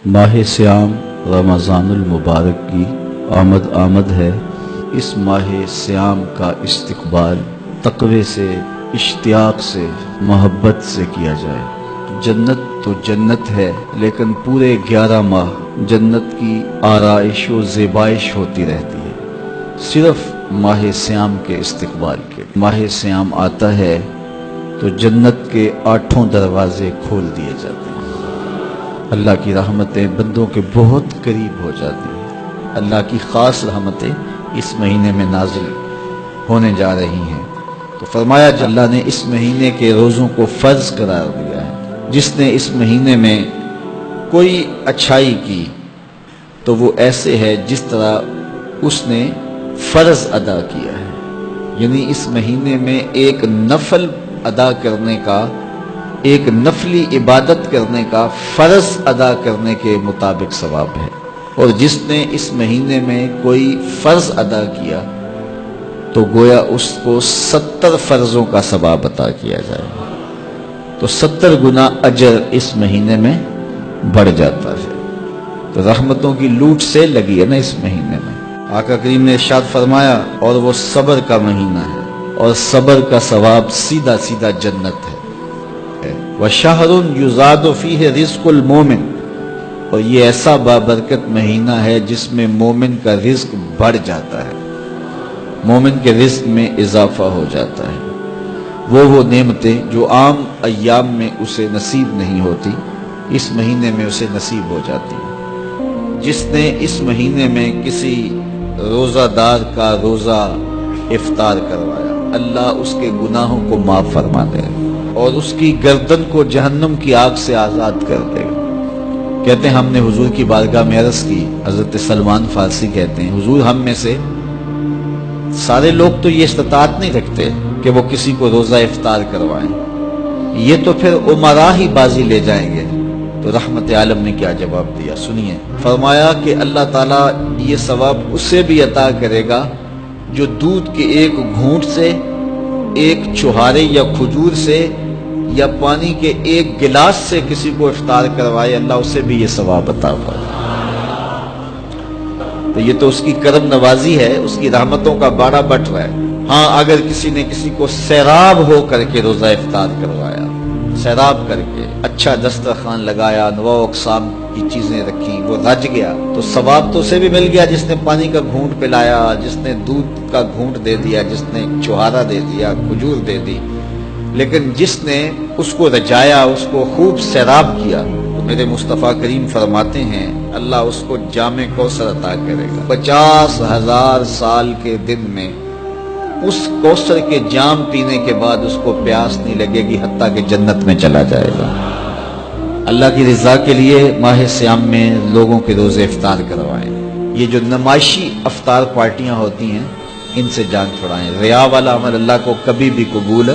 ماہ سیام رمضان المبارک کی آمد ہے۔ اس ماہ سیام کا استقبال تقوی سے، اشتیاق سے، محبت سے کیا جائے۔ جنت تو جنت ہے، لیکن پورے 11 ماہ جنت کی آرائش و زیبائش ہوتی رہتی ہے، صرف ماہ سیام کے استقبال کے۔ ماہ سیام آتا ہے تو جنت کے 8 دروازے کھول دیے جاتے ہیں، اللہ کی رحمتیں بندوں کے بہت قریب ہو جاتی ہیں۔ اللہ کی خاص رحمتیں اس مہینے میں نازل ہونے جا رہی ہیں، تو فرمایا کہ اللہ نے اس مہینے کے روزوں کو فرض قرار دیا ہے۔ جس نے اس مہینے میں کوئی اچھائی کی تو وہ ایسے ہے جس طرح اس نے فرض ادا کیا ہے، یعنی اس مہینے میں ایک نفل ادا کرنے کا، ایک نفلی عبادت کرنے کا، فرض ادا کرنے کے مطابق ثواب ہے۔ اور جس نے اس مہینے میں کوئی فرض ادا کیا تو گویا اس کو 70 فرضوں کا ثواب عطا کیا جائے، تو 70 گنا اجر اس مہینے میں بڑھ جاتا ہے۔ تو رحمتوں کی لوٹ سے لگی ہے نا اس مہینے میں۔ آقا کریم نے ارشاد فرمایا، اور وہ صبر کا مہینہ ہے، اور صبر کا ثواب سیدھا سیدھا جنت ہے۔ وَشَهْرٌ يُزَادُ فِيهِ رِزْقُ الْمُؤْمِنِ، اور یہ ایسا بابرکت مہینہ ہے جس میں مومن کا رزق بڑھ جاتا ہے، مومن کے رزق میں اضافہ ہو جاتا ہے۔ وہ نعمتیں جو عام ایام میں اسے نصیب نہیں ہوتی، اس مہینے میں اسے نصیب ہو جاتی ہیں۔ جس نے اس مہینے میں کسی روزہ دار کا روزہ افطار کروایا، اللہ اس کے گناہوں کو معاف فرما دے گا اور اس کی گردن کو جہنم کی آگ سے آزاد کر دے گا۔ کہتے ہیں ہم نے حضور کی بارگاہ میں عرض کی، حضرت سلمان فارسی کہتے ہیں، حضور ہم میں سے سارے لوگ تو یہ استطاعت نہیں رکھتے کہ وہ کسی کو روزہ افطار کروائیں، یہ تو پھر عمرا ہی بازی لے جائیں گے۔ تو رحمت عالم نے کیا جواب دیا، سنیے۔ فرمایا کہ اللہ تعالیٰ یہ ثواب اسے بھی عطا کرے گا جو دودھ کے ایک گھونٹ سے، ایک چھہارے یا کھجور سے، یا پانی کے ایک گلاس سے کسی کو افطار کروائے، اللہ اسے بھی یہ ثواب عطا فرمائے۔ تو یہ تو اس کی کرم نوازی ہے، اس کی رحمتوں کا باڑا بٹ رہا ہے۔ ہاں اگر کسی نے کسی کو سیراب ہو کر کے روزہ افطار کروایا، سیراب کر کے اچھا دسترخوان لگایا، انواع و اقسام کی چیزیں رکھی، وہ رج گیا، تو ثواب تو اسے بھی مل گیا جس نے پانی کا گھونٹ پلایا، جس نے دودھ کا گھونٹ دے دیا، جس نے چھہارا دے دیا، کھجور دے دی۔ لیکن جس نے اس کو رجایا، اس کو خوب سیراب کیا، تو میرے مصطفیٰ کریم فرماتے ہیں اللہ اس کو جام کوثر عطا کرے گا۔ 50,000 سال کے دن میں اس کوثر کے جام پینے کے بعد اس کو پیاس نہیں لگے گی، حتیٰ کہ جنت میں چلا جائے گا۔ اللہ کی رضا کے لیے ماہ سیام میں لوگوں کے روزے افطار کروائیں۔ یہ جو نمائشی افطار پارٹیاں ہوتی ہیں، ان سے جان چھڑائیں۔ ریا والا عمل اللہ کو کبھی بھی قبول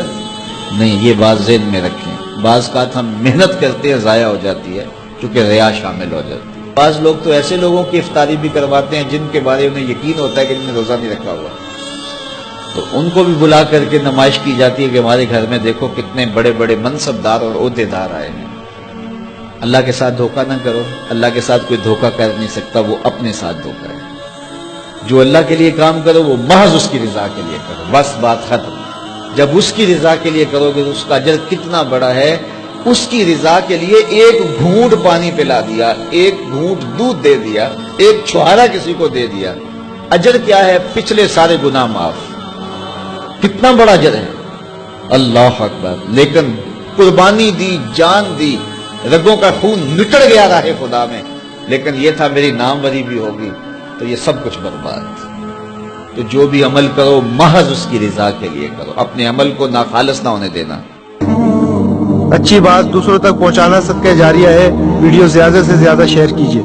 نہیں، یہ بات ذہن میں رکھیں۔ بعض کا ہم محنت کرتے ہیں، ضائع ہو جاتی ہے کیونکہ ریا شامل ہو جاتی ہے۔ بعض لوگ تو ایسے لوگوں کی افطاری بھی کرواتے ہیں جن کے بارے انہیں یقین ہوتا ہے کہ انہوں نے روزہ نہیں رکھا ہوا، تو ان کو بھی بلا کر کے نمائش کی جاتی ہے کہ ہمارے گھر میں دیکھو کتنے بڑے بڑے منصبدار اور عہدے دار آئے ہیں۔ اللہ کے ساتھ دھوکہ نہ کرو، اللہ کے ساتھ کوئی دھوکہ کر نہیں سکتا، وہ اپنے ساتھ دھوکہ ہے۔ جو اللہ کے لیے کام کرو وہ محض اس کی رضا کے لیے کرو، بس بات ختم۔ جب اس کی رضا کے لیے کرو گے تو اس کا اجر کتنا بڑا ہے۔ اس کی رضا کے لیے ایک گھونٹ پانی پلا دیا، ایک گھونٹ دودھ دے دیا، ایک چھہارا کسی کو دے دیا، اجر کیا ہے؟ پچھلے سارے گناہ معاف۔ کتنا بڑا اجر ہے، اللہ اکبر۔ لیکن قربانی دی، جان دی، رگوں کا خون نٹڑ گیا راہ خدا میں، لیکن یہ تھا میری ناموری بھی ہوگی، تو یہ سب کچھ برباد۔ تو جو بھی عمل کرو محض اس کی رضا کے لیے کرو، اپنے عمل کو ناخالص نہ ہونے دینا۔ اچھی بات دوسروں تک پہنچانا صدقہ جاریہ ہے۔ ویڈیو زیادہ سے زیادہ شیئر کیجیے۔